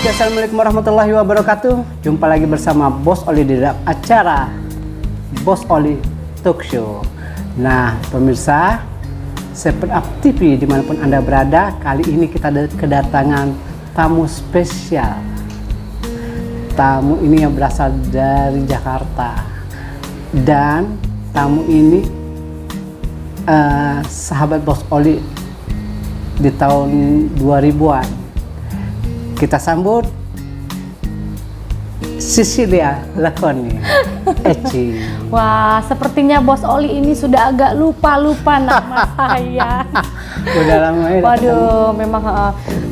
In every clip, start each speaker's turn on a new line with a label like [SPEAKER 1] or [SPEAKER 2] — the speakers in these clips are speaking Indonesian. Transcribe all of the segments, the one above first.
[SPEAKER 1] Oke, assalamualaikum warahmatullahi wabarakatuh. Jumpa lagi bersama Bos Oli di dalam acara Bos Oli Talk Show. Nah, pemirsa Seven Up TV dimanapun Anda berada, kali ini kita kedatangan tamu spesial. Tamu ini yang berasal dari Jakarta, dan tamu ini sahabat Bos Oli di tahun 2000-an. Kita sambut Cecilia Lakoni, Eci.
[SPEAKER 2] Wah, sepertinya Bos Oli ini sudah agak lupa-lupa nama saya.
[SPEAKER 1] Udah lama ya.
[SPEAKER 2] Waduh, memang.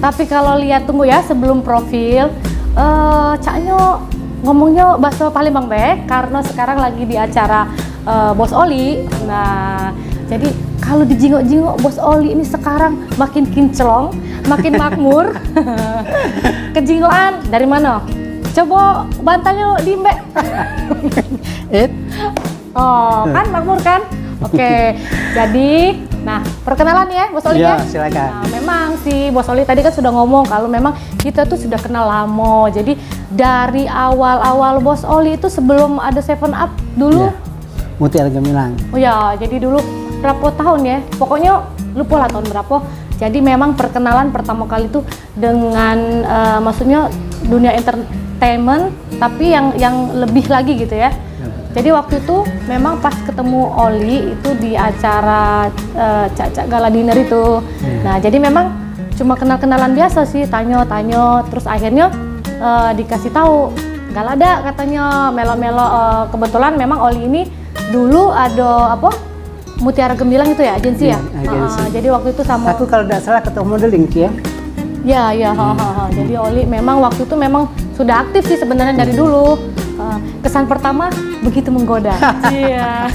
[SPEAKER 2] Tapi kalau lihat, tunggu ya, sebelum profil, Caknyo ngomongnya bahasa Palembang be, karena sekarang lagi di acara Bos Oli. Nah, jadi kalau dijingok-jingok Bos Oli ini sekarang makin kinclong, makin makmur. Kejinggoan dari mana? Coba bantalnya di Mbak. Oh, kan makmur kan? Oke. Jadi, nah, perkenalan ya Bos Oli ya.
[SPEAKER 1] Silakan.
[SPEAKER 2] Nah, memang si Bos Oli tadi kan sudah ngomong kalau memang kita tuh sudah kenal lama. Jadi dari awal-awal Bos Oli itu sebelum ada Seven Up dulu.
[SPEAKER 1] Ya. Mutiara Gemilang.
[SPEAKER 2] Oh ya, jadi dulu berapa tahun ya? Pokoknya lupa lah tahun berapa. Jadi memang perkenalan pertama kali itu dengan maksudnya dunia entertainment, tapi yang lebih lagi gitu ya. Jadi waktu itu memang pas ketemu Oli itu di acara Cak Gala Dinner itu. Nah, jadi memang cuma kenal-kenalan biasa sih, tanya-tanya, terus akhirnya dikasih tahu nggak ada katanya melo-melo. Kebetulan memang Oli ini dulu ada apa? Mutiara Gemilang itu ya, agensi ya?
[SPEAKER 1] Agensi.
[SPEAKER 2] Jadi waktu itu sama
[SPEAKER 1] Aku kalau tidak salah ketua modeling ya.
[SPEAKER 2] Ya. Jadi Oli memang waktu itu memang sudah aktif sih sebenarnya dari dulu. Kesan pertama begitu menggoda. Iya.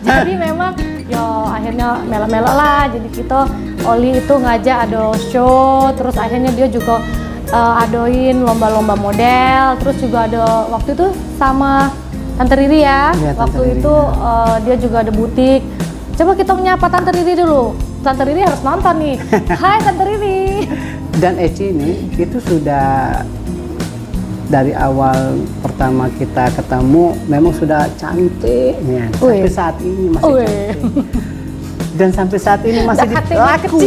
[SPEAKER 2] Jadi memang yo akhirnya melo-melo lah. Jadi kita Oli itu ngajak ada show, terus akhirnya dia juga adoin lomba-lomba model, terus juga ada waktu itu sama Tante Riri ya.
[SPEAKER 1] Ya, Tante
[SPEAKER 2] waktu
[SPEAKER 1] Riri.
[SPEAKER 2] itu dia juga ada butik. Coba kita menyapa Tante Riri dulu. Tante Riri harus nonton nih. Hai Tante Riri.
[SPEAKER 1] Dan Eci ini itu sudah dari awal pertama kita ketemu memang sudah cantik ya. Sampai saat ini masih cantik. Dan sampai saat ini masih laku.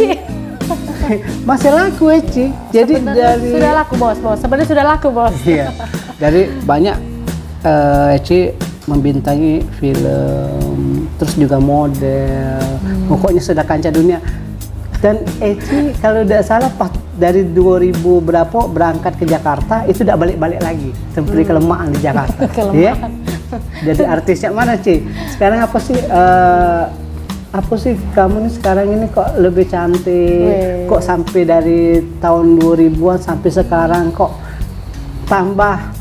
[SPEAKER 1] Masih laku Eci. Jadi dari
[SPEAKER 2] sudah laku bos. Sebenarnya sudah laku bos.
[SPEAKER 1] Iya. Dari banyak Eci membintangi film, terus juga model, pokoknya sudah kancah dunia. Dan Eci kalau tidak salah pas dari 2000 berapa berangkat ke Jakarta itu tidak balik-balik lagi, seperti kelemahan di Jakarta. Ya. Jadi artisnya mana Ci? Sekarang apa sih kamu nih sekarang ini kok lebih cantik? Kok sampai dari tahun 2000-an sampai sekarang kok tambah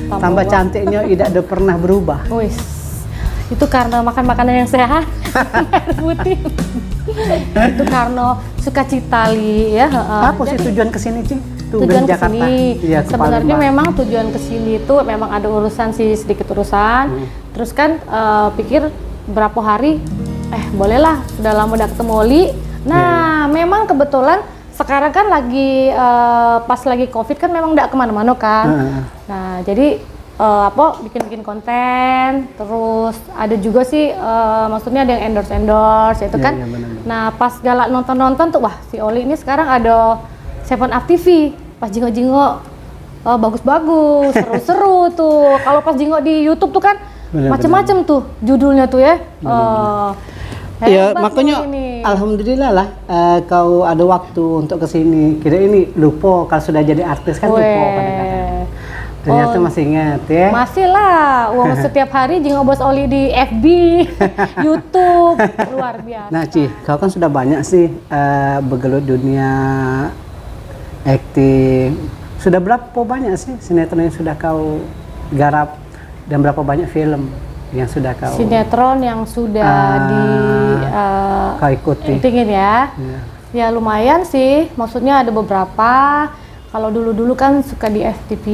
[SPEAKER 1] tambah cantiknya tidak ada pernah berubah.
[SPEAKER 2] Wis, itu karena makan makanan yang sehat, air putih. Itu karena sukacita li ya.
[SPEAKER 1] Apa sih tujuan kesini Ci?
[SPEAKER 2] Tujuan
[SPEAKER 1] Jakarta.
[SPEAKER 2] kesini,
[SPEAKER 1] Iya,
[SPEAKER 2] sebenarnya memang tujuan kesini itu memang ada urusan sih, sedikit urusan. Terus kan pikir berapa hari, bolehlah, sudah lama udah ketemu Oli. Nah, memang kebetulan sekarang kan lagi pas lagi COVID kan memang nggak kemana-mana kan. Nah, jadi bikin konten, terus ada juga sih maksudnya ada yang endorse itu kan.
[SPEAKER 1] Iya, benar.
[SPEAKER 2] Nah, pas galak nonton tuh, wah si Oli ini sekarang ada Seven Up TV. Pas jingok-jingok bagus-bagus, seru-seru tuh. Kalau pas jingok di YouTube tuh kan macem-macem tuh judulnya tuh ya.
[SPEAKER 1] Ya makanya alhamdulillah lah kau ada waktu untuk kesini. Kira ini lupa kalau sudah jadi artis kan lupa kadang-kadang. Ternyata masih ingat ya.
[SPEAKER 2] Masih lah, uang setiap hari jingok Bos Oli di FB, YouTube, luar biasa.
[SPEAKER 1] Nah Ci, kau kan sudah banyak sih bergelut dunia akting. Sudah berapa banyak sih sinetron yang sudah kau garap dan berapa banyak film yang sudah kau
[SPEAKER 2] sinetron yang sudah
[SPEAKER 1] kau ikuti?
[SPEAKER 2] Tingin ya. Ya lumayan sih, maksudnya ada beberapa. Kalau dulu kan suka di FTV,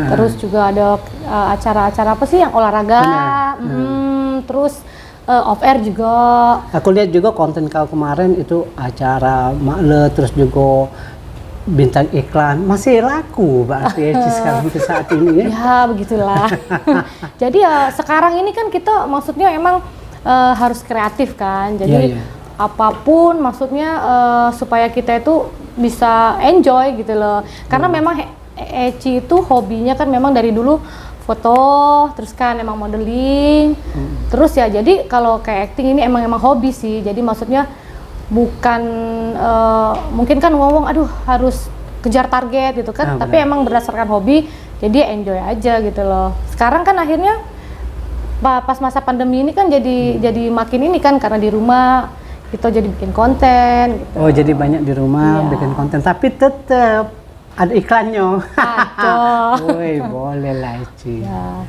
[SPEAKER 2] terus juga ada acara-acara apa sih yang olahraga, terus off air juga.
[SPEAKER 1] Aku lihat juga konten kau kemarin itu acara Makle, terus juga bintang iklan masih laku berarti Eci sekarang untuk saat ini ya.
[SPEAKER 2] Ya begitulah. Jadi ya sekarang ini kan kita maksudnya emang harus kreatif kan. Jadi apapun maksudnya supaya kita itu bisa enjoy gitu loh. Karena memang Eci itu hobinya kan memang dari dulu foto, terus kan emang modeling. Terus ya jadi kalau kayak acting ini emang hobi sih. Jadi maksudnya bukan mungkin kan ngomong aduh harus kejar target gitu kan, tapi emang berdasarkan hobi jadi enjoy aja gitu loh. Sekarang kan akhirnya pas masa pandemi ini kan jadi makin ini kan karena di rumah kita jadi bikin konten gitu.
[SPEAKER 1] Oh jadi banyak di rumah bikin konten tapi tetap ada iklannya. Woi boleh lah Eci. Ya.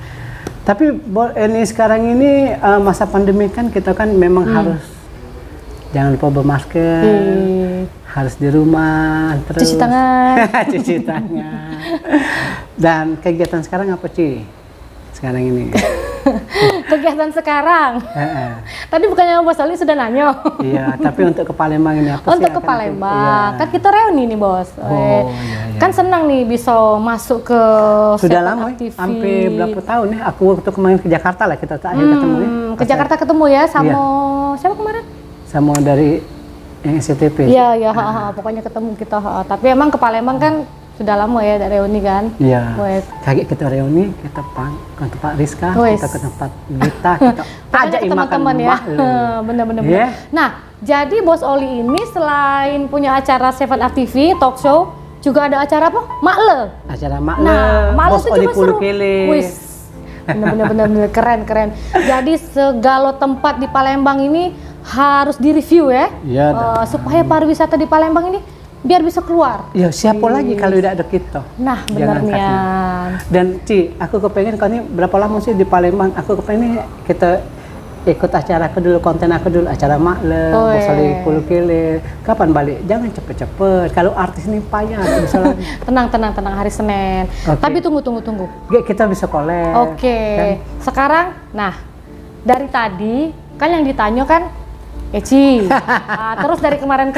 [SPEAKER 1] Tapi ini sekarang ini masa pandemi kan kita kan memang harus jangan lupa bermasker, harus di rumah, terus
[SPEAKER 2] cuci tangan.
[SPEAKER 1] Cuci tangan. Dan kegiatan sekarang apa Ci? Sekarang ini.
[SPEAKER 2] Kegiatan sekarang. Tadi bukannya Bos Oli sudah nanya.
[SPEAKER 1] Iya, tapi untuk ke Palembang ini apa sih?
[SPEAKER 2] Untuk ke Palembang, kan kita reuni nih Bos. Kan senang nih bisa masuk ke
[SPEAKER 1] sudah lama, hampir berapa tahun nih? Aku waktu kemarin ke Jakarta lah kita akhir ketemu ya.
[SPEAKER 2] Ke Jakarta ketemu ya sama siapa kemarin?
[SPEAKER 1] Sama dari yang SCTV.
[SPEAKER 2] Iya, pokoknya ketemu kita. Tapi emang ke Palembang kan sudah lama ya dari reuni kan?
[SPEAKER 1] Iya. Kayak kita reuni, kita ke tempat Rizka, kita ke tempat Gita, kita ajak teman-teman ya.
[SPEAKER 2] Bener-bener. Yeah. Nah, jadi Bos Oli ini selain punya acara 7up TV, talk show, juga ada acara apa? Makle.
[SPEAKER 1] Acara Makle.
[SPEAKER 2] Nah, Makle
[SPEAKER 1] Bos Oli Pulu Kele.
[SPEAKER 2] Wis. Bener-bener keren. Jadi segala tempat di Palembang ini harus direview ya, supaya pariwisata di Palembang ini biar bisa keluar.
[SPEAKER 1] Ya siapa lagi kalau tidak ada kita.
[SPEAKER 2] Nah benernya.
[SPEAKER 1] Dan Ci, aku kepengen kau ini berapa lama sih di Palembang? Aku kepengen kita ikut acara aku dulu, konten aku dulu, acara Makle, Bos Oli Pulu Kele. Kapan balik? Jangan cepet-cepet. Kalau artis ini payah, bisa lagi.
[SPEAKER 2] tenang hari Senin. Tapi tunggu.
[SPEAKER 1] Kita bisa collab.
[SPEAKER 2] Kan? Sekarang, nah dari tadi kan yang ditanya kan Eci. Terus dari kemarin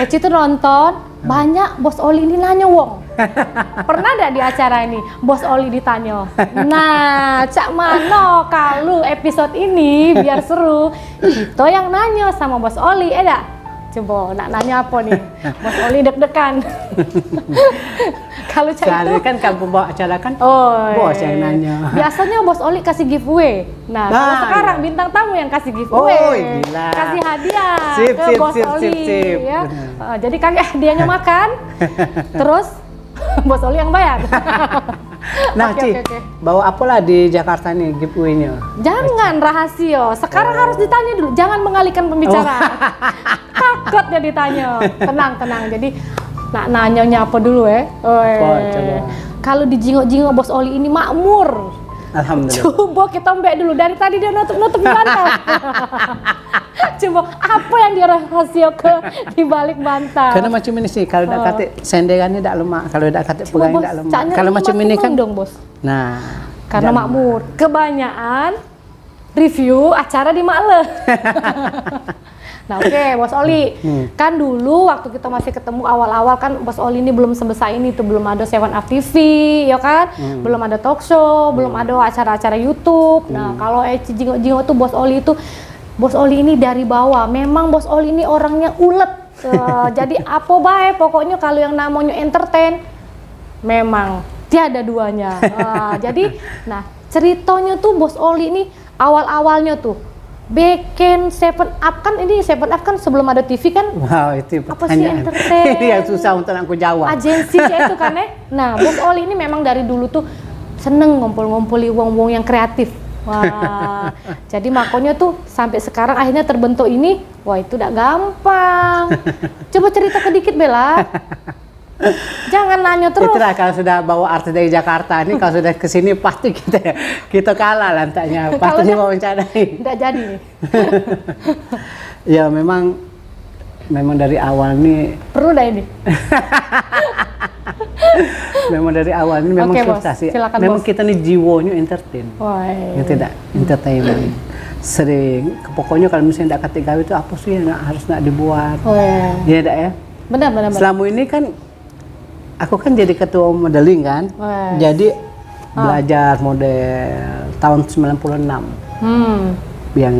[SPEAKER 2] Eci tuh nonton banyak Bos Oli ini nanya wong. Pernah ada di acara ini Bos Oli ditanya. Nah, cak mano kalau episode ini biar seru kita yang nanya sama Bos Oli, coba nak nanya apa nih? Bos Oli deg-degan. Kalau cak itu
[SPEAKER 1] kan kamu bawa acara kan bos yang nanya.
[SPEAKER 2] Biasanya Bos Oli kasih giveaway. Nah, kalau sekarang bintang tamu yang kasih giveaway.
[SPEAKER 1] Gila.
[SPEAKER 2] Kasih hadiah ke Bos Oli. Ya. Jadi kagak hadiahnya makan. Terus Bos Oli yang bayar.
[SPEAKER 1] Nah, Ci, bawa apalah di Jakarta nih giveaway-nya?
[SPEAKER 2] Jangan rahasia. Sekarang harus ditanya dulu. Jangan mengalihkan pembicaraan. Takutnya ditanya. Tenang. Jadi nanyanya apa dulu ya? Kalau dijingok-jingok Bos Oli ini makmur.
[SPEAKER 1] Alhamdulillah.
[SPEAKER 2] Coba kita mbak dulu. Dari tadi dia nutup bantal. Coba apa yang dia rahasia di balik bantal?
[SPEAKER 1] Karena macam ini sih, kalau tidak kata senderannya tidak lemah, kalau tidak kata pegang tidak lemah. Kalau macam ini kan
[SPEAKER 2] dong Bos.
[SPEAKER 1] Nah,
[SPEAKER 2] karena makmur. Kebanyakan review acara di Makle. Nah Bos Oli, kan dulu waktu kita masih ketemu awal-awal kan Bos Oli ini belum sebesar ini tuh, belum ada 7up TV, ya kan? Belum ada talk show, belum ada acara-acara YouTube. Nah kalau Eci jingok-jingok tuh Bos Oli ini dari bawah. Memang Bos Oli ini orangnya ulet. Jadi apa baik, pokoknya kalau yang namanya entertain, memang tiada duanya. Jadi, ceritanya tuh Bos Oli ini awal-awalnya tuh bikin 7up kan, ini 7up kan sebelum ada TV kan.
[SPEAKER 1] Wow, itu
[SPEAKER 2] apa sih entertain?
[SPEAKER 1] Yang susah untuk aku jawab.
[SPEAKER 2] Agensi itu kan ya. Nah, Bos Oli ini memang dari dulu tuh seneng ngumpul-ngumpuli wong-wong yang kreatif. Wah, jadi makanya tuh sampai sekarang akhirnya terbentuk ini. Wah, itu udah gampang. Coba cerita sedikit Bella. Jangan nanya terus.
[SPEAKER 1] Itulah kalau sudah bawa artis dari Jakarta ini, kalau sudah kesini pasti kita kalah lantaknya, pasti diwawancarai.
[SPEAKER 2] Tidak jadi nih.
[SPEAKER 1] Ya memang dari awal nih.
[SPEAKER 2] Perlu dah ini.
[SPEAKER 1] Memang dari awal ini memang susah sih. Memang kita nih jiwonya entertain. Ya tidak, entertainment. Sering, pokoknya kalau misalnya tidak kata gawe itu apa sih yang harus nak dibuat. Ya tidak ya.
[SPEAKER 2] Benar.
[SPEAKER 1] Selama ini kan aku kan jadi ketua modeling kan.
[SPEAKER 2] Wes.
[SPEAKER 1] Jadi belajar model tahun 96 yang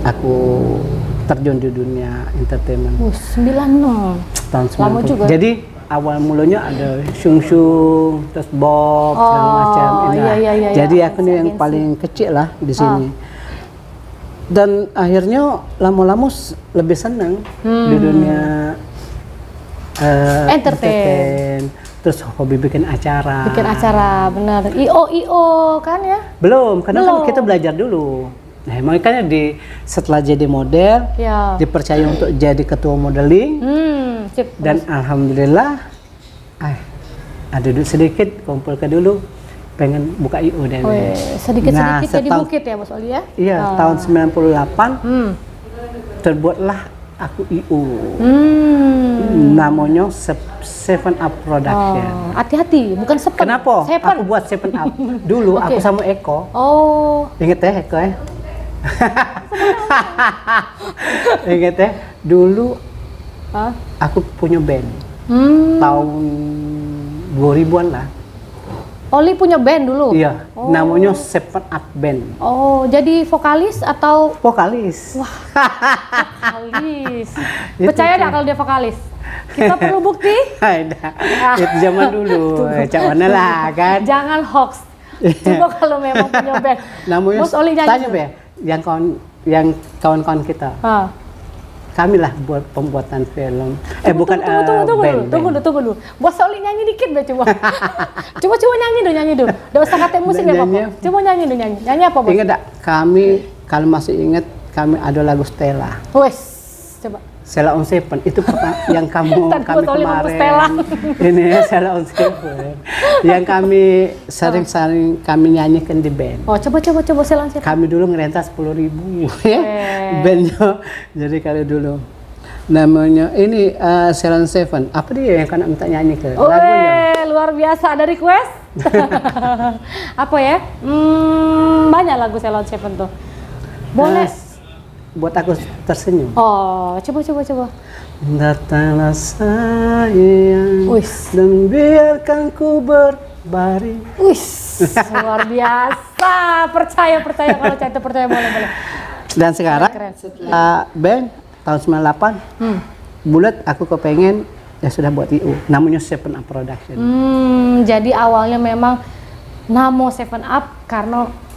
[SPEAKER 1] aku terjun di dunia entertainment.
[SPEAKER 2] 96.
[SPEAKER 1] Tahun 90.
[SPEAKER 2] Lama juga.
[SPEAKER 1] Jadi awal mulanya ada Shung, terus Bob segala macam.
[SPEAKER 2] Iya.
[SPEAKER 1] Jadi aku nih yang paling kecil lah di sini. Dan akhirnya lama-lama lebih senang di dunia entertain. Terus hobi bikin acara.
[SPEAKER 2] Bikin acara, benar. IO kan ya?
[SPEAKER 1] Belum, karena kan kita belajar dulu. Nah, makanya setelah jadi model, dipercaya untuk jadi ketua modeling.
[SPEAKER 2] Sip.
[SPEAKER 1] Dan alhamdulillah, ada duit sedikit, kumpul ke dulu, pengen buka IO deh.
[SPEAKER 2] Sedikit-sedikit jadi bukit ya Bos Oli ya?
[SPEAKER 1] Iya, tahun 98 terbuatlah aku IO. Namanya Seven Up Production.
[SPEAKER 2] Hati-hati, bukan Seven.
[SPEAKER 1] Kenapa?
[SPEAKER 2] Seven.
[SPEAKER 1] Aku buat Seven Up. Dulu aku sama Eko. Ingat ya Eko ya? Ingat ya? Dulu aku punya band. Tahun 2000-an lah.
[SPEAKER 2] Oli punya band dulu?
[SPEAKER 1] Iya, namanya Seven Up Band.
[SPEAKER 2] Jadi vokalis atau?
[SPEAKER 1] Vokalis.
[SPEAKER 2] Wah, vokalis. Percaya nggak kalau dia vokalis? Kita perlu bukti?
[SPEAKER 1] Itu zaman dulu, cak mana lah kan?
[SPEAKER 2] Jangan hoax. Coba kalau memang punya band.
[SPEAKER 1] Namanya,
[SPEAKER 2] Bos Oli nyanyi.
[SPEAKER 1] tanya Be, yang kawan-kawan kita. Kami lah buat pembuatan film. Tunggu dulu. Bos Oli nyanyi dikit Be, coba. coba nyanyi dulu. Nggak usah kata musik deh Bapak. Coba nyanyi dulu. Nyanyi apa Bos? Ingat tak? Kami, kalau masih ingat, kami ada lagu Stella.
[SPEAKER 2] Wes, coba.
[SPEAKER 1] Stella on Seven itu yang kami kemarin. Ini Stella on Seven yang kami sering kami nyanyikan di band.
[SPEAKER 2] Coba Stella on Seven.
[SPEAKER 1] Kami dulu ngerentas 10.000 ya bandnya. Jadi kalau dulu namanya ini Stella on Seven. Apa dia yang kena minta nyanyi ke lagunya?
[SPEAKER 2] Luar biasa, ada request. Apa ya? Banyak lagu Stella on Seven tuh. Boleh.
[SPEAKER 1] Buat aku tersenyum.
[SPEAKER 2] Coba.
[SPEAKER 1] Datanglah sayang dan biarkan ku berbaring.
[SPEAKER 2] Luar biasa. Percaya kalau itu percaya boleh.
[SPEAKER 1] Dan sekarang setelah band tahun 98, bulat aku kepengen ya sudah buat IO. Namanya Seven Up Production.
[SPEAKER 2] Jadi awalnya memang nama Seven Up karena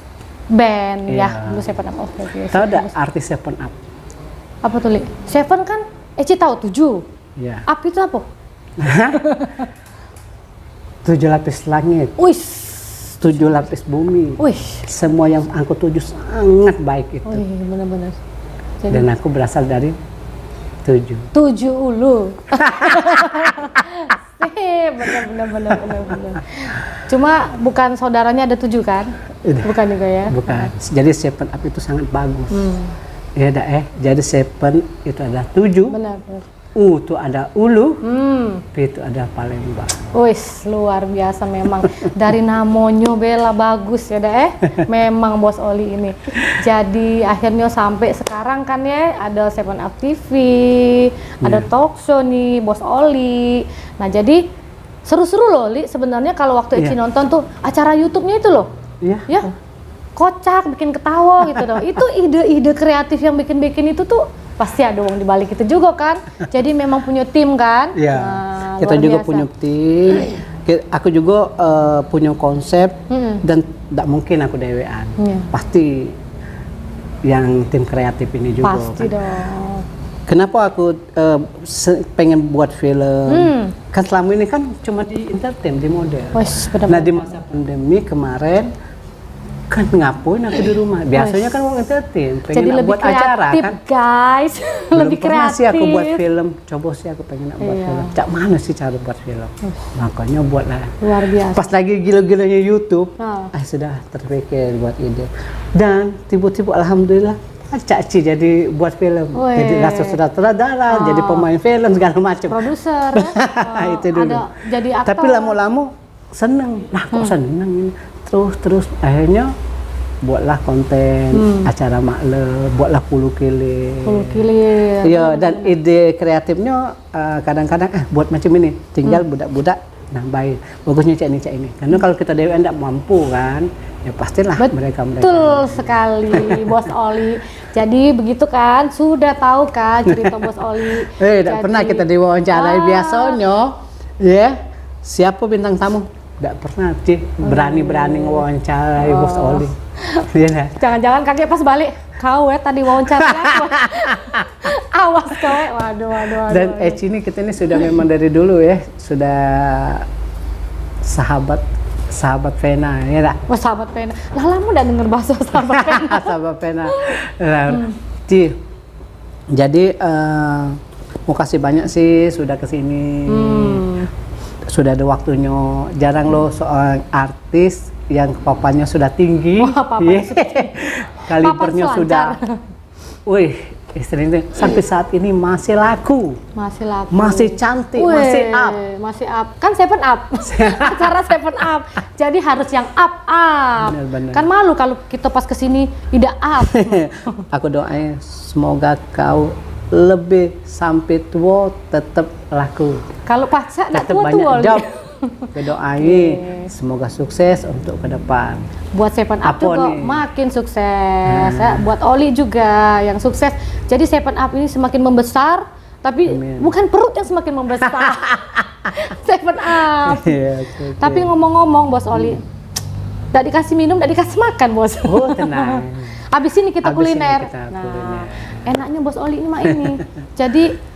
[SPEAKER 2] band ya, dulu Seven Up.
[SPEAKER 1] Tahu ada artis Seven Up?
[SPEAKER 2] Apa tuh, Li? Seven kan, Eci tahu 7.
[SPEAKER 1] Iya.
[SPEAKER 2] Up itu apa?
[SPEAKER 1] 7 lapis langit. 7 lapis bumi. Semua yang aku tuju sangat baik itu.
[SPEAKER 2] Benar-benar.
[SPEAKER 1] Dan aku berasal dari 7.
[SPEAKER 2] 7 ulu. Benar. Cuma bukan saudaranya ada 7 kan? Bukan juga ya?
[SPEAKER 1] Bukan. Jadi Seven Up itu sangat bagus. Ya jadi Seven itu ada 7.
[SPEAKER 2] Benar.
[SPEAKER 1] U itu ada ulu. P itu ada Palembang.
[SPEAKER 2] Luar biasa memang. Dari namanya Bella bagus ya memang Bos Oli ini. Jadi akhirnya sampai sekarang kan ya ada Seven Up TV, ada talk show nih Bos Oli. Nah jadi seru-seru loh Li sebenarnya kalau waktu Eci nonton tuh acara YouTube-nya itu loh. Ya. Kocak, bikin ketawa gitu loh. Itu ide-ide kreatif yang bikin itu tuh pasti ada uang di balik itu juga kan. Jadi memang punya tim kan?
[SPEAKER 1] Iya. Kita juga punya tim. Aku juga punya konsep dan tidak mungkin aku dewean. Pasti yang tim kreatif ini juga.
[SPEAKER 2] Pasti
[SPEAKER 1] kan.
[SPEAKER 2] dong.
[SPEAKER 1] Kenapa aku pengen buat film? Kan selama ini kan cuma di entertain, di model. Nah di masa pandemi kemarin kan ngapain aku di rumah? Biasanya kan mau entertain, pengen
[SPEAKER 2] jadi lebih
[SPEAKER 1] buat acara kan?
[SPEAKER 2] Guys, lebih kreatif.
[SPEAKER 1] Sih aku buat film, coba sih aku pengen buat film. Cak mana sih cara buat film? Makanya buatlah.
[SPEAKER 2] Luar biasa.
[SPEAKER 1] Pas lagi gila-gilanya YouTube, sudah terpikir buat ide. Dan tiba-tiba alhamdulillah Cak Ci jadi buat film, jadi langsung sutradara, jadi pemain film segala macam.
[SPEAKER 2] Produser.
[SPEAKER 1] Itu dulu.
[SPEAKER 2] Jadi aktor.
[SPEAKER 1] Tapi lama-lama seneng. Nah kok seneng ini? Terus akhirnya buatlah konten acara maklum, buatlah puluh kilir. Iya, dan ide kreatifnya kadang-kadang buat macam ini, tinggal budak-budak nambahin. Bagusnya cak ini. Karena kalau kita dewe enggak mampu kan, ya pastilah mereka.
[SPEAKER 2] Betul sekali, Bos Oli. Jadi begitu kan, sudah tahu kan cerita Bos Oli.
[SPEAKER 1] Tidak pernah kita diwawancarai biasanya, ya. Siapa bintang tamu? Tidak pernah sih berani-berani wawancarai Bos Oli. Iya.
[SPEAKER 2] Jangan-jangan kakek pas balik, kau tadi wawancara aku. Awas kau, waduh.
[SPEAKER 1] Dan Eci ini kita ini sudah memang dari dulu ya, sudah sahabat pena, ya tak?
[SPEAKER 2] Oh, sahabat pena. Lah lama udah denger bahasa sahabat pena.
[SPEAKER 1] Sahabat pena. Ci, jadi mau kasih banyak sih sudah kesini. Sudah ada waktunya. Jarang loh seorang artis yang papanya sudah tinggi.
[SPEAKER 2] Wah, papanya sudah tinggi.
[SPEAKER 1] Kalibernya sudah. Wih, istilahnya sampai saat ini masih laku. Masih cantik, masih up. Kan 7 Up. Acara 7 Up. Jadi harus yang up. Bener.
[SPEAKER 2] Kan malu kalau kita pas kesini tidak up.
[SPEAKER 1] Aku doain semoga kau lebih sampai tua tetap laku.
[SPEAKER 2] Kalau pacar enggak
[SPEAKER 1] tetap
[SPEAKER 2] tua-tua.
[SPEAKER 1] Banyak job. Doain semoga sukses untuk ke depan.
[SPEAKER 2] Buat 7 Up juga makin sukses. Ya. Buat Oli juga yang sukses. Jadi 7 Up ini semakin membesar, tapi bukan perut yang semakin membesar. 7 Up. Okay. Tapi ngomong-ngomong Bos Oli, enggak dikasih minum, enggak dikasih makan, Bos.
[SPEAKER 1] Oh, tenang.
[SPEAKER 2] Habis ini kita kuliner. Enaknya Bos Oli ini mah ini. Jadi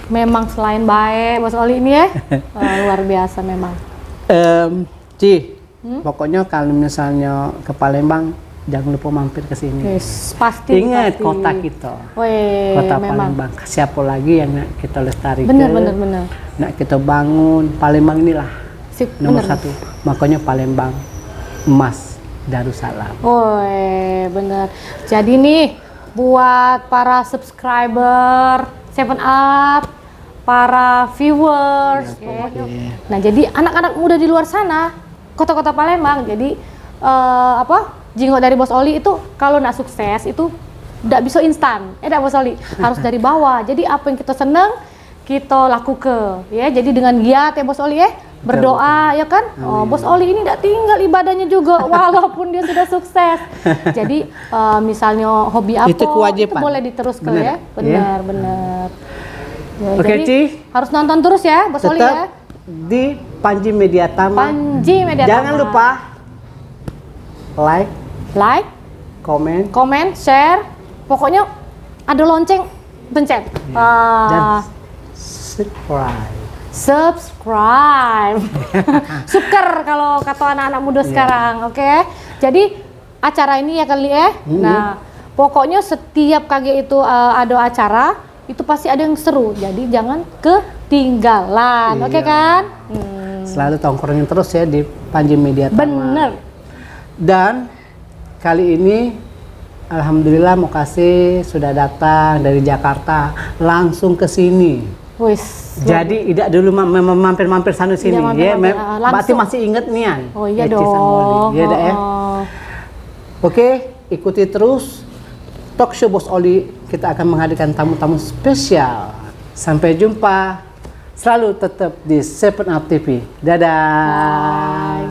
[SPEAKER 2] memang selain baik Bos Oli ini ya, luar biasa memang.
[SPEAKER 1] Ci, pokoknya kalau misalnya ke Palembang jangan lupa mampir ke sini.
[SPEAKER 2] Yes, pasti.
[SPEAKER 1] Ingat kota kita. Kota Palembang. Siapa lagi yang nak kita lestarikan?
[SPEAKER 2] Bener.
[SPEAKER 1] Nak kita bangun Palembang inilah nomor 1. Makanya Palembang emas Darussalam.
[SPEAKER 2] Bener. Jadi nih buat para subscriber 7 Up, para viewers, nah jadi anak-anak muda di luar sana, kota-kota Palembang, jadi jinggo dari Bos Oli itu kalau nak sukses itu tidak bisa instan, Bos Oli harus dari bawah. Jadi apa yang kita seneng kita lakukan, ya. Jadi dengan giat ya Bos Oli ya, berdoa ya kan. Bos Oli ini tidak tinggal ibadahnya juga walaupun dia sudah sukses. Jadi misalnya hobi apa
[SPEAKER 1] itu kewajiban,
[SPEAKER 2] itu boleh diteruskan ya. Benar. Ya,
[SPEAKER 1] Oke, Ci.
[SPEAKER 2] Harus nonton terus ya Bos Oli ya.
[SPEAKER 1] Di Panji Media Tama. Jangan lupa like, komen, share. Pokoknya ada lonceng pencet. Dan subscribe.
[SPEAKER 2] Suker kalau kata anak-anak muda sekarang, oke? Jadi acara ini ya kali ya. Nah, pokoknya setiap KG itu ada acara, itu pasti ada yang seru. Jadi jangan ketinggalan, oke kan?
[SPEAKER 1] Selalu tongkrongin terus ya di Panji Media Tama.
[SPEAKER 2] Bener.
[SPEAKER 1] Dan kali ini alhamdulillah Mokasih sudah datang dari Jakarta langsung ke sini. Jadi tidak dulu mampir-mampir sana sini ya. Berarti masih inget nian.
[SPEAKER 2] Oh iya dong.
[SPEAKER 1] Iya ya. Oke, ikuti terus Talk Show Bos Oli. Kita akan menghadirkan tamu-tamu spesial. Sampai jumpa. Selalu tetap di 7 Up TV. Dadah.
[SPEAKER 2] Bye.